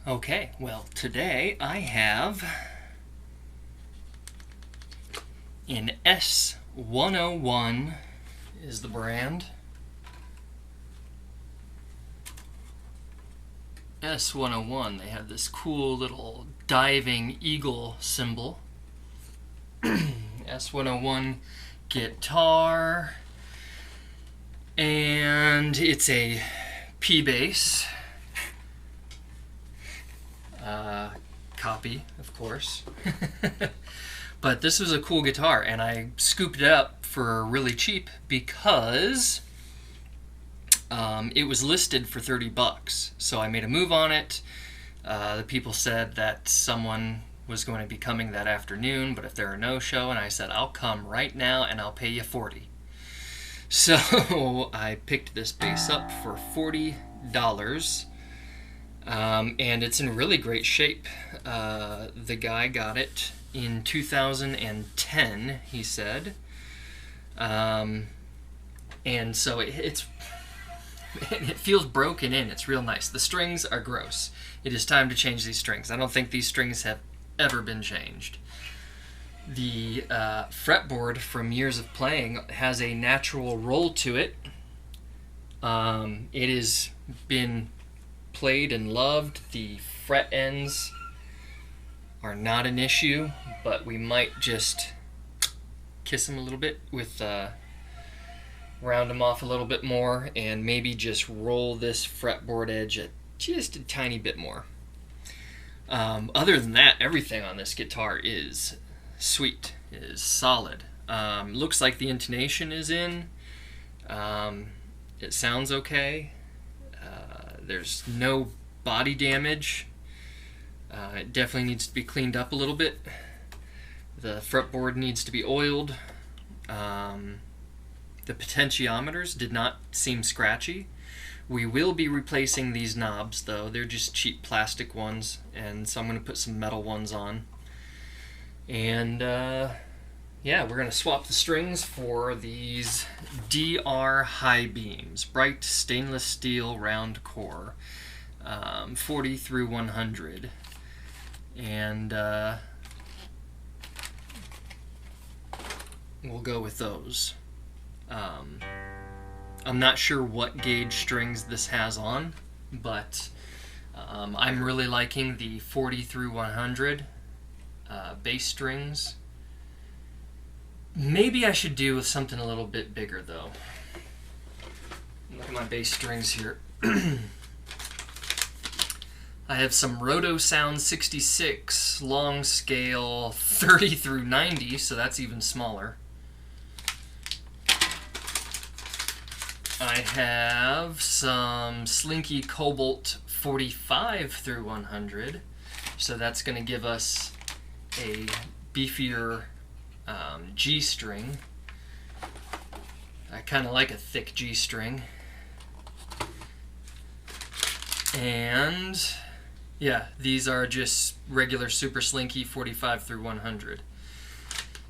Okay, well, today I have an S101 is the brand. S101, they have this cool little diving eagle symbol. S101 guitar, and it's a P-bass copy, of course. But this was a cool guitar, and I scooped it up for really cheap because it was listed for $30. So I made a move on it. The people said that someone was going to be coming that afternoon, but if they're a no-show, and I said, I'll come right now and I'll pay you $40. So I picked this bass up for $40. And it's in really great shape. The guy got it in 2010, he said. And so it feels broken in. It's real nice. The strings are gross. It is time to change these strings. I don't think these strings have ever been changed. The fretboard from years of playing has a natural roll to it. It has been played and loved. The fret ends are not an issue, but we might just kiss them a little bit with round them off a little bit more and maybe just roll this fretboard edge just a tiny bit more. Other than that, everything on this guitar is sweet, is solid. Looks like the intonation is in. It sounds okay. There's no body damage. It definitely needs to be cleaned up a little bit. The fretboard needs to be oiled. The potentiometers did not seem scratchy. We will be replacing these knobs, though. They're just cheap plastic ones, and so I'm going to put some metal ones on. And yeah, we're going to swap the strings for these DR high beams, bright stainless steel round core, 40 through 100. And we'll go with those. I'm not sure what gauge strings this has on, but I'm really liking the 40 through 100 bass strings. Maybe I should do with something a little bit bigger, though. Look at my bass strings here. I have some Roto Sound 66 long scale 30 through 90, so that's even smaller. I have some Slinky Cobalt 45 through 100, so that's going to give us a beefier G string. I kind of like a thick G string. And yeah, these are just regular Super Slinky 45 through 100.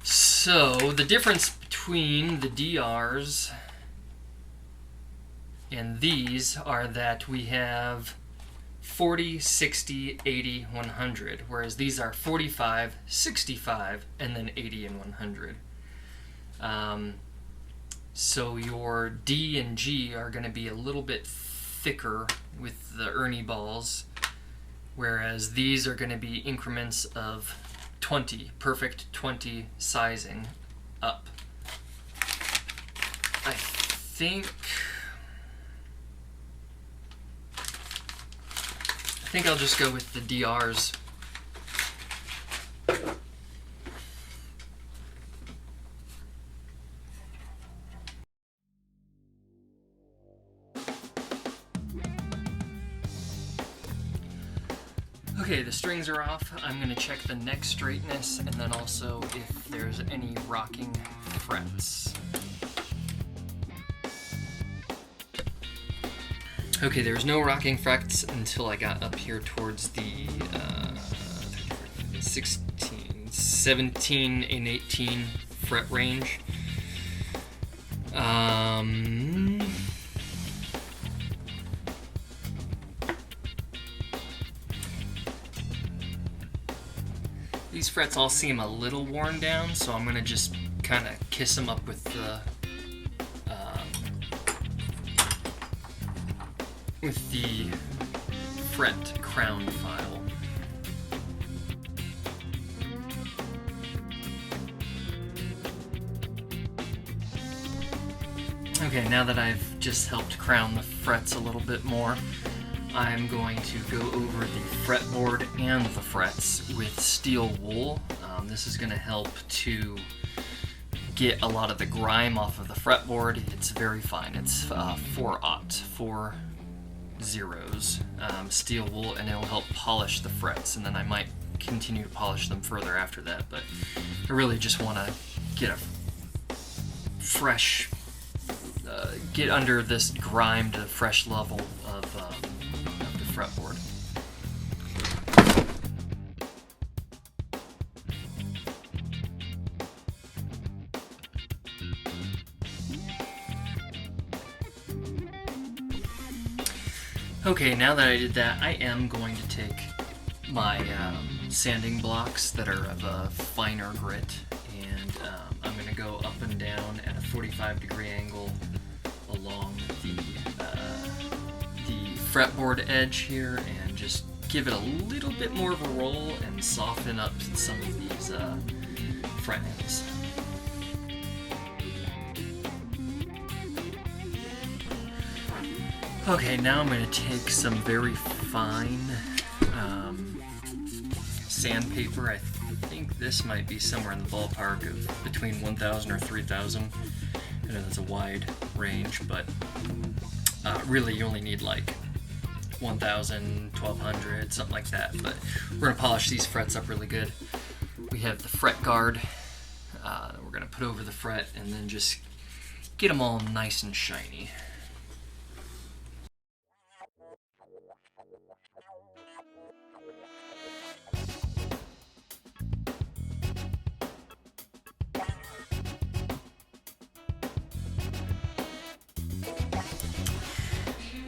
So the difference between the DRs and these are that we have 40, 60, 80, 100, whereas these are 45, 65, and then 80 and 100. So your D and G are going to be a little bit thicker with the Ernie balls, whereas these are going to be increments of 20, perfect 20 sizing up. I think I'll just go with the DRs. Okay, the strings are off. I'm going to check the neck straightness and then also if there's any rocking frets. Okay, there was no rocking frets until I got up here towards the 16, 17, and 18 fret range. These frets all seem a little worn down, so I'm gonna just kind of kiss them up with the fret crown file. Okay, now that I've just helped crown the frets a little bit more, I'm going to go over the fretboard and the frets with steel wool. This is going to help to get a lot of the grime off of the fretboard. It's very fine. It's 4 zeros steel wool, and it'll help polish the frets, and then I might continue to polish them further after that, but I really just want to get a fresh get under this grime to a fresh level of the fretboard. Okay, now that I did that, I am going to take my sanding blocks that are of a finer grit, and I'm going to go up and down at a 45-degree angle along the fretboard edge here, and just give it a little bit more of a roll and soften up some of these fret ends. Okay, now I'm going to take some very fine sandpaper. I think this might be somewhere in the ballpark of between 1,000 or 3,000. I know that's a wide range, but really you only need like 1,000, 1,200, something like that. But we're going to polish these frets up really good. We have the fret guard that we're going to put over the fret, and then just get them all nice and shiny.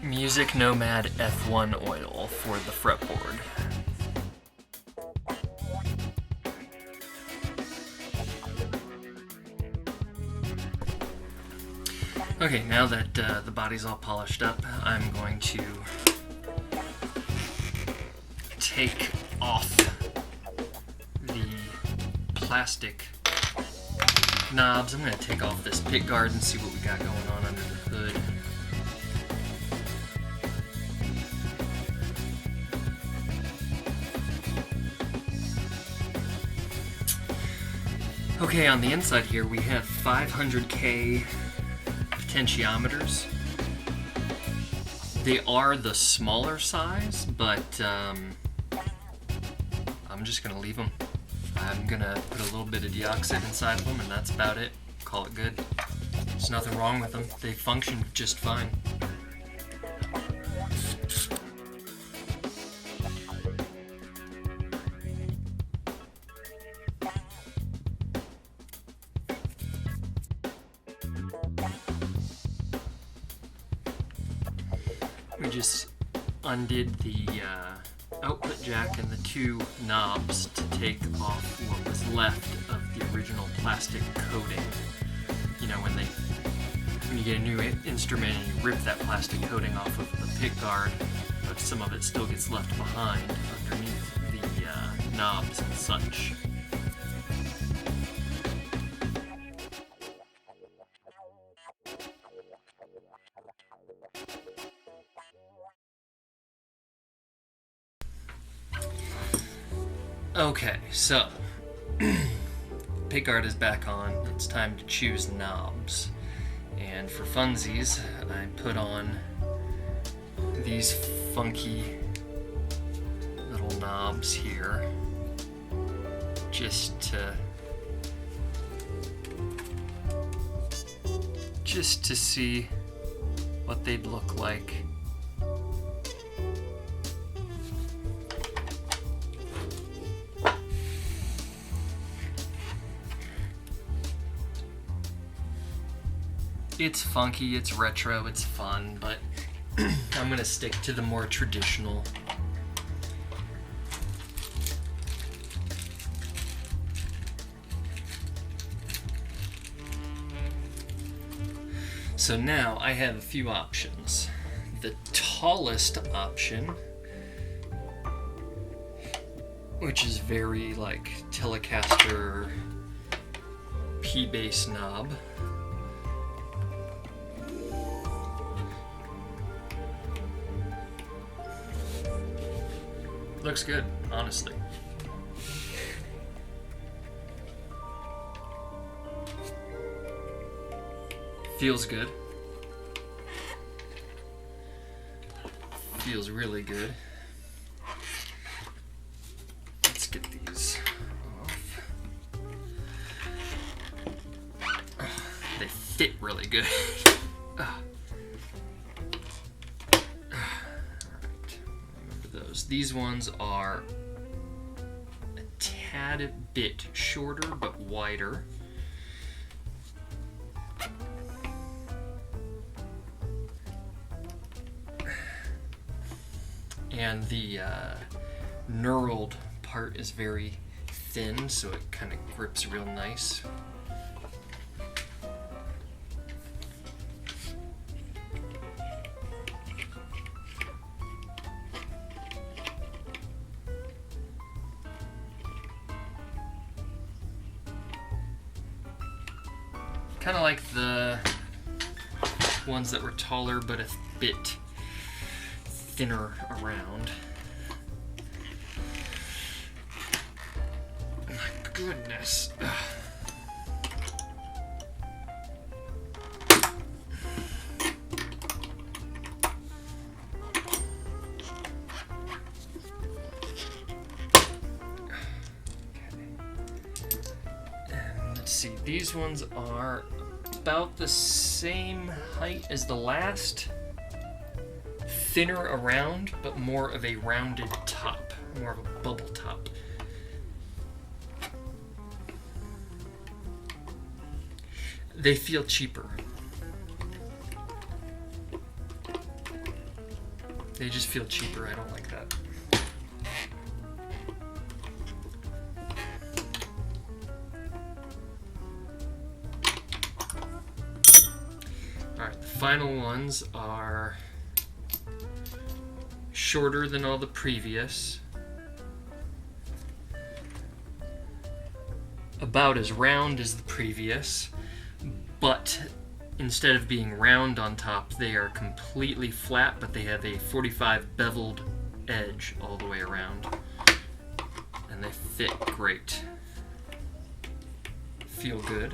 Music Nomad F1 oil for the fretboard. Okay, now that the body's all polished up, I'm going to take off the plastic knobs. I'm going to take off this pick guard and see what we got going on under the hood. Okay, on the inside here we have 500K potentiometers. They are the smaller size, but I'm just going to leave them. I'm going to put a little bit of deoxide inside of them, and that's about it. Call it good. There's nothing wrong with them. They function just fine. We just undid the output jack and the two knobs to take off what was left of the original plastic coating. You know, when you get a new instrument and you rip that plastic coating off of the pick guard, but some of it still gets left behind underneath the knobs and such. Okay, so pick guard is back on. It's time to choose knobs. And for funsies, I put on these funky little knobs here just to see what they'd look like. It's funky, it's retro, it's fun, but I'm gonna stick to the more traditional. So now I have a few options. The tallest option, which is very like Telecaster P-bass knob. Looks good, honestly. Feels good. Feels really good. Let's get these off. They fit really good. These ones are a tad bit shorter but wider. And the knurled part is very thin, so it kind of grips real nice. Kind of like the ones that were taller but a bit thinner around. My goodness. See, these ones are about the same height as the last, thinner around, but more of a rounded top, more of a bubble top. They feel cheaper. They just feel cheaper. I don't like that. Alright, the final ones are shorter than all the previous, about as round as the previous, but instead of being round on top, they are completely flat, but they have a 45 beveled edge all the way around, and they fit great. Feel good.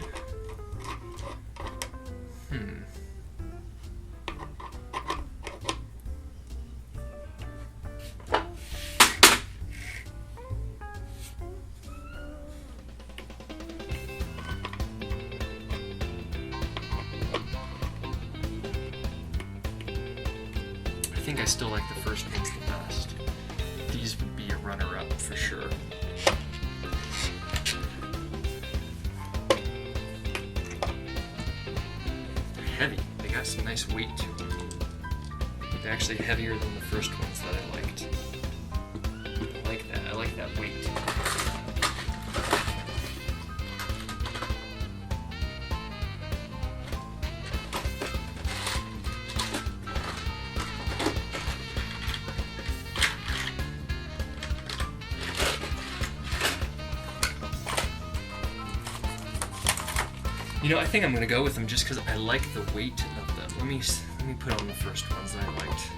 I think I still like the first ones the best. These would be a runner-up for sure. They're heavy. They got some nice weight to them. They're actually heavier than the first ones that I liked. I like that. I like that weight. You know, I think I'm going to go with them just because I like the weight of them. Let me put on the first ones that I liked.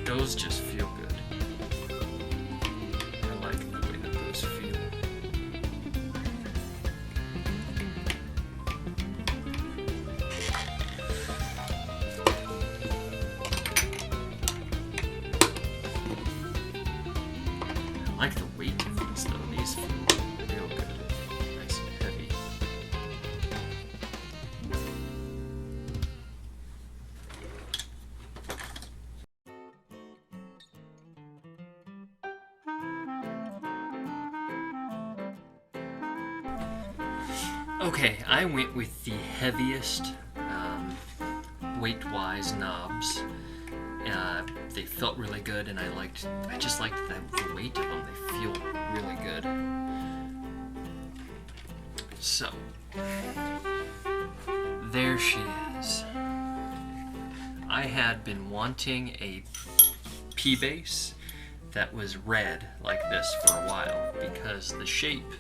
Those just feel good. I like the way that those feel. I like the weight of these though. These feel real good. Nice and heavy. Okay, I went with the heaviest weight-wise knobs, They felt really good, and I just liked the weight of them. They feel really good. So, there she is. I had been wanting a P-bass that was red like this for a while, because the shape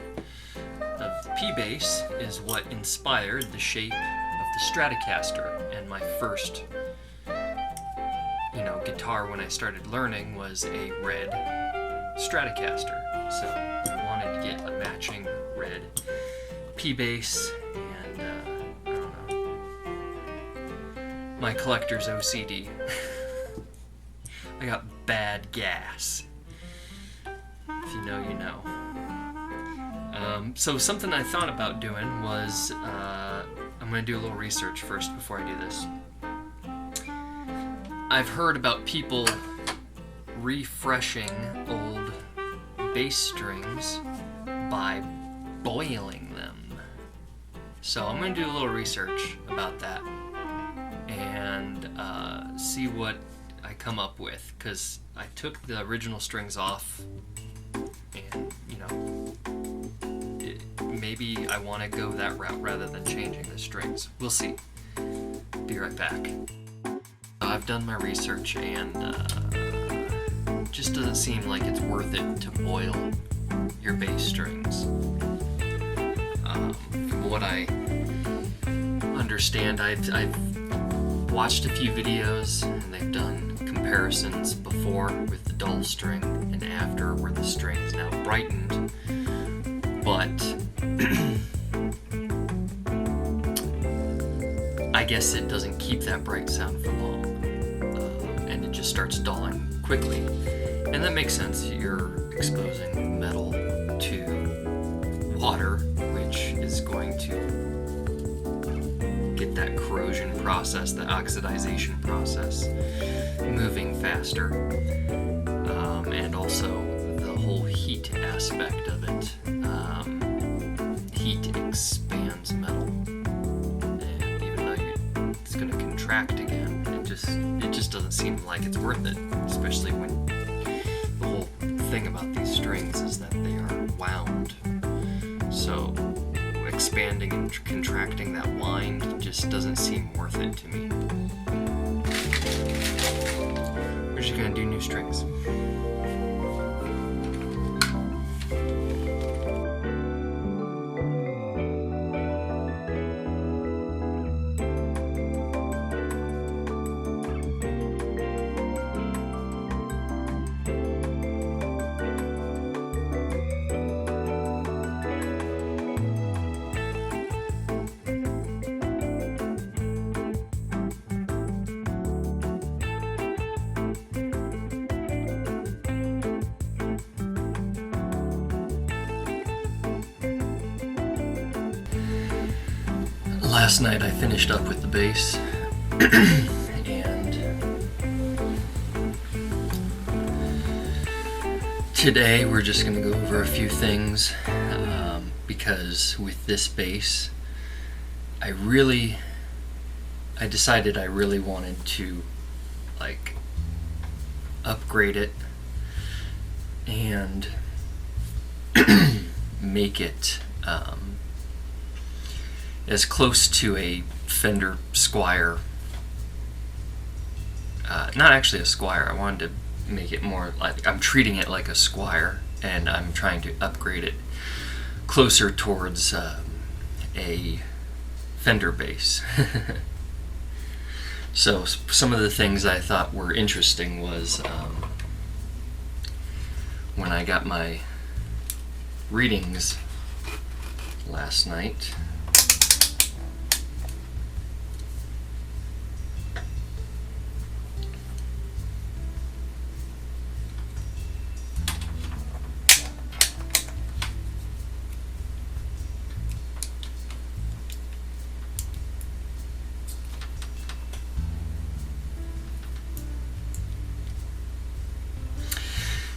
of the P-bass is what inspired the shape of the Stratocaster, and my first guitar when I started learning was a red Stratocaster. So I wanted to get a matching red P-bass, and I don't know, my collector's OCD. I got bad gas. If you know, you know. So something I thought about doing was, I'm going to do a little research first before I do this. I've heard about people refreshing old bass strings by boiling them. So I'm going to do a little research about that and see what I come up with, because I took the original strings off, and maybe I want to go that route rather than changing the strings. We'll see. Be right back. I've done my research, and it just doesn't seem like it's worth it to boil your bass strings. From what I understand, I've watched a few videos, and they've done comparisons before with the dull string and after, where the string is now brightened, but I guess it doesn't keep that bright sound for long, and it just starts dulling quickly. And that makes sense. You're exposing metal to water, which is going to get that corrosion process, the oxidization process, moving faster, and also the whole heat aspect of it. Heat expands metal, and even though it's going to contract again, it just doesn't seem like it's worth it, especially when the whole thing about these strings is that they are wound. So expanding and contracting that wind just doesn't seem worth it to me. We're just gonna do new strings. Last night I finished up with the bass, and today we're just going to go over a few things, because with this bass I decided I really wanted to upgrade it and make it as close to a Fender Squier, not actually a Squier, I wanted to make it more like, I'm treating it like a Squier, and I'm trying to upgrade it closer towards a Fender bass. So some of the things I thought were interesting was when I got my readings last night,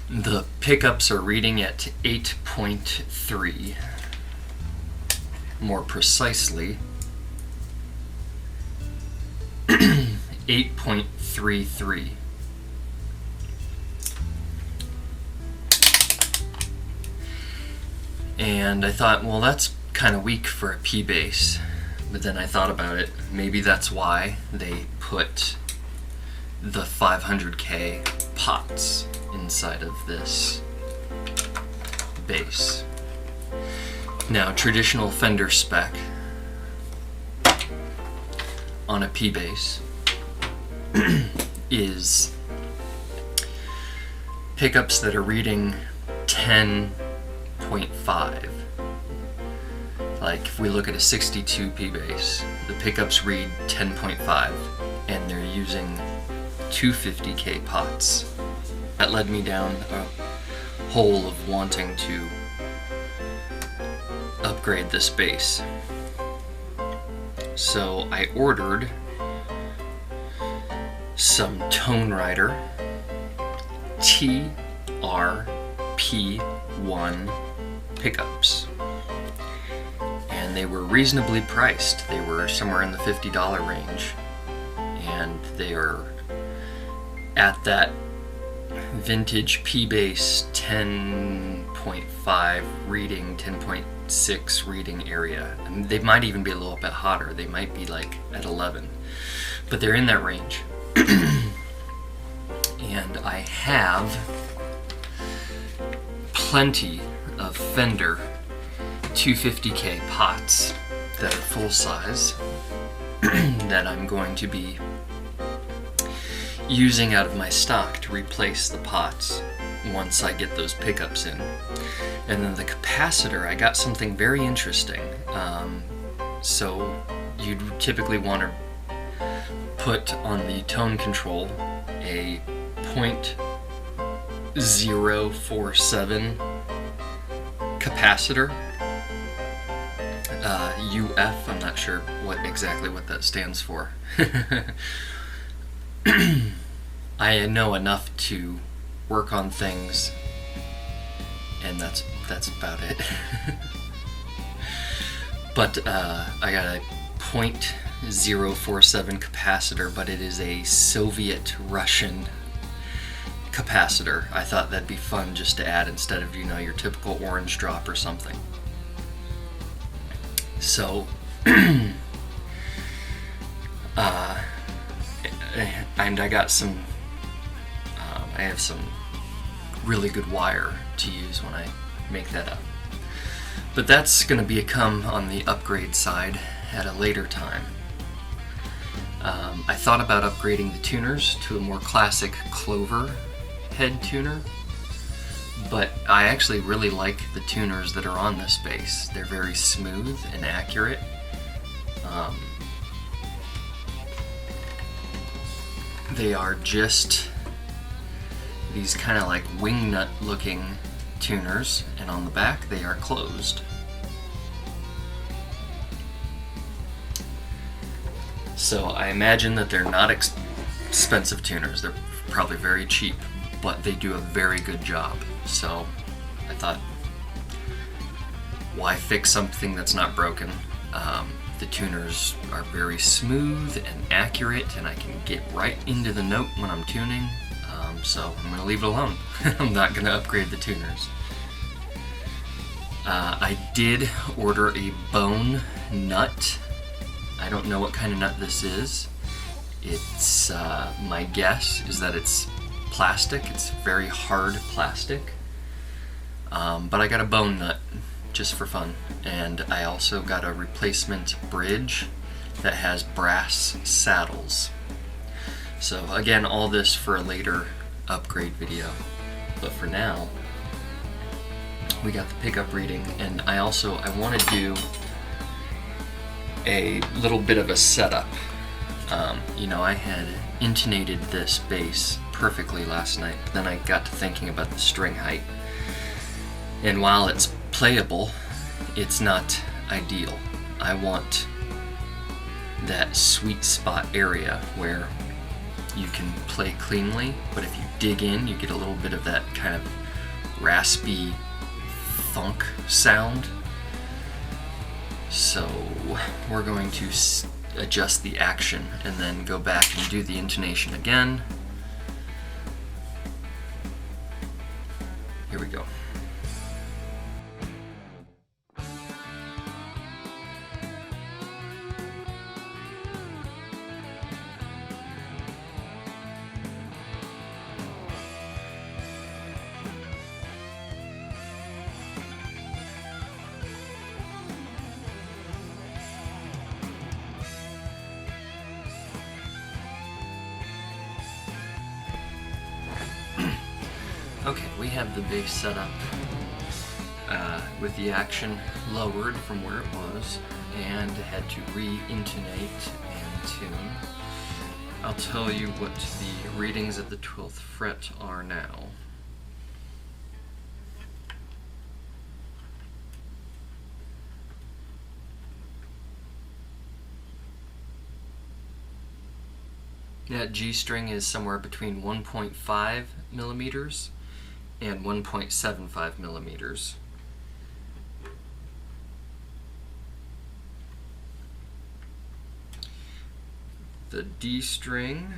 the pickups are reading at 8.3. More precisely, 8.33. And I thought, well, that's kind of weak for a P-bass. But then I thought about it. Maybe that's why they put the 500K pots inside of this bass. Now, traditional Fender spec on a P-bass is pickups that are reading 10.5. Like if we look at a 62 P-bass, the pickups read 10.5 and they're using 250K pots. That led me down a hole of wanting to upgrade this bass. So I ordered some Tone Rider TRP1 pickups. And they were reasonably priced. They were somewhere in the $50 range. And they are at that vintage P-bass 10.5 reading, 10.6 reading area. I mean, they might even be a little bit hotter. They might be like at 11. But they're in that range. And I have plenty of Fender 250K pots that are full size that I'm going to be using out of my stock to replace the pots once I get those pickups in. And then the capacitor, I got something very interesting. So you'd typically want to put on the tone control a .047 capacitor. UF, I'm not sure exactly what that stands for. I know enough to work on things, and that's about it. But I got a .047 capacitor, but it is a Soviet-Russian capacitor. I thought that'd be fun just to add instead of, your typical orange drop or something. So, and I got some, I have some really good wire to use when I make that up. But that's going to become on the upgrade side at a later time. I thought about upgrading the tuners to a more classic Clover head tuner, but I actually really like the tuners that are on this bass. They're very smooth and accurate. They are just these kind of like wingnut looking tuners, and on the back they are closed. So I imagine that they're not expensive tuners. They're probably very cheap, but they do a very good job. So I thought, why fix something that's not broken? The tuners are very smooth and accurate, and I can get right into the note when I'm tuning. So I'm going to leave it alone. I'm not going to upgrade the tuners. I did order a bone nut. I don't know what kind of nut this is. It's my guess is that it's plastic. It's very hard plastic. But I got a bone nut just for fun, and I also got a replacement bridge that has brass saddles. So again, all this for a later upgrade video. But for now, we got the pickup reading, and I want to do a little bit of a setup. I had intonated this bass perfectly last night, but then I got to thinking about the string height. And while it's playable, it's not ideal. I want that sweet spot area where you can play cleanly, but if you dig in, you get a little bit of that kind of raspy funk sound. So we're going to adjust the action and then go back and do the intonation again. Here we go. Okay, we have the bass set up with the action lowered from where it was, and had to re-intonate and tune. I'll tell you what the readings at the 12th fret are now. That G string is somewhere between 1.5 millimeters and 1.75 millimeters. The D string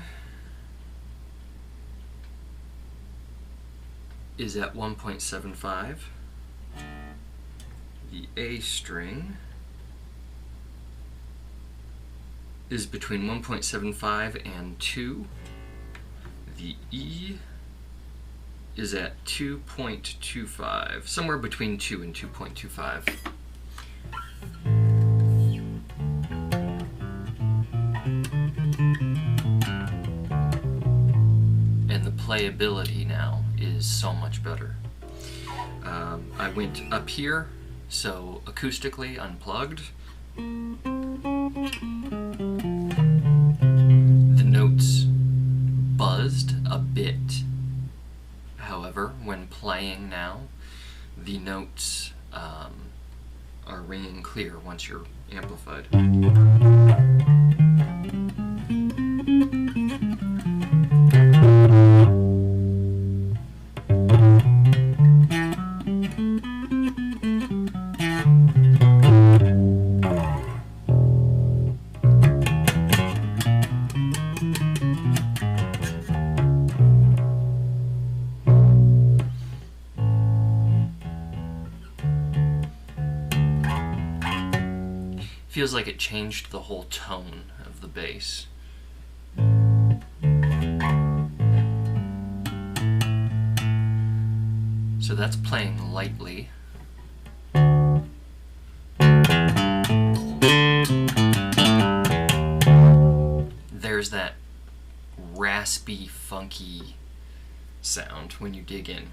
is at 1.75. The A string is between 1.75 and 2. The E is at 2.25, somewhere between 2 and 2.25. And the playability now is so much better. I went up here, so acoustically unplugged. The notes buzzed a bit. However, when playing now, the notes are ringing clear once you're amplified. Feels like it changed the whole tone of the bass. So that's playing lightly. There's that raspy, funky sound when you dig in.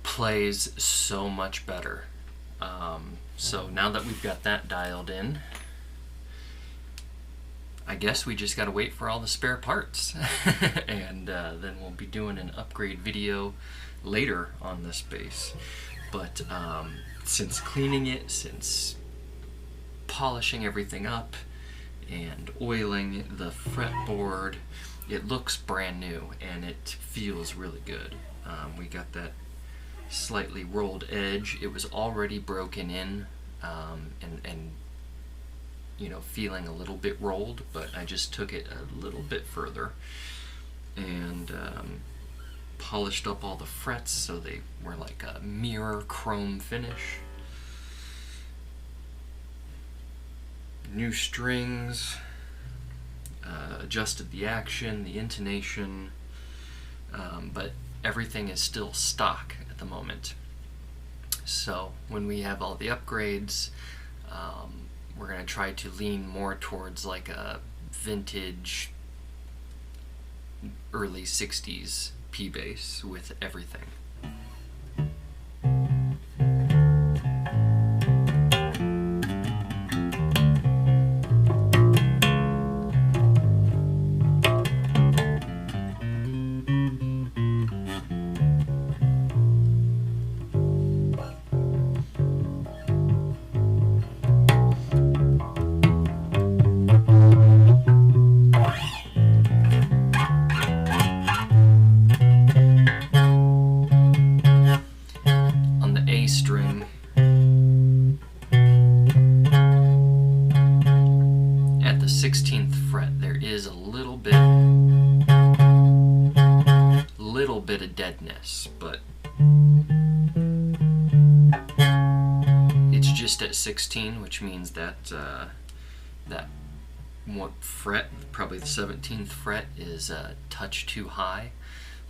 Plays so much better. So now that we've got that dialed in, I guess we just gotta wait for all the spare parts. And then we'll be doing an upgrade video later on this bass. But since cleaning it, since polishing everything up and oiling the fretboard, it looks brand new and it feels really good. We got that slightly rolled edge. It was already broken in and you know, feeling a little bit rolled, but I just took it a little bit further and polished up all the frets so they were like a mirror chrome finish. New strings, adjusted the action, the intonation, but everything is still stock at the moment. So when we have all the upgrades, we're going to try to lean more towards like a vintage early 60s P-bass with everything. String, at the 16th fret there is a little bit of deadness, but it's just at 16, which means that that one fret, probably the 17th fret, is a touch too high,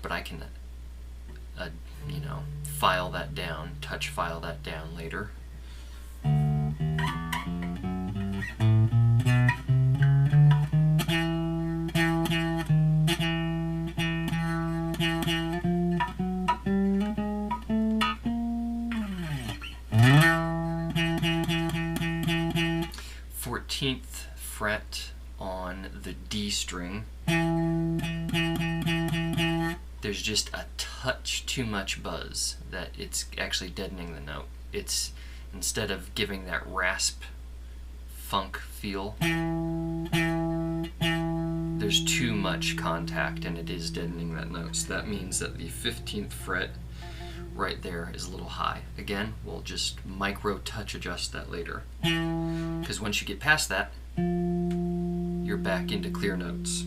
but I can file that down, touch file that down later. Fourteenth fret on the D string, there's just a touch too much buzz that it's actually deadening the note. It's, instead of giving that rasp funk feel, there's too much contact and it is deadening that note. So that means that the 15th fret right there is a little high. Again, we'll just micro touch adjust that later, because once you get past that, you're back into clear notes.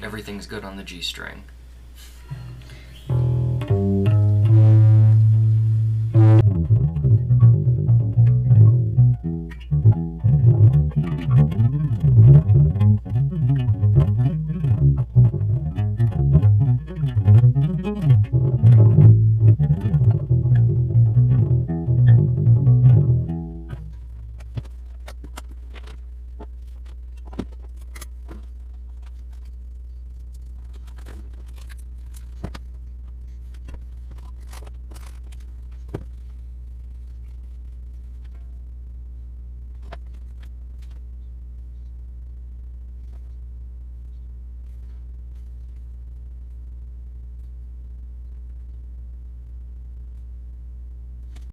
Everything's good on the G string.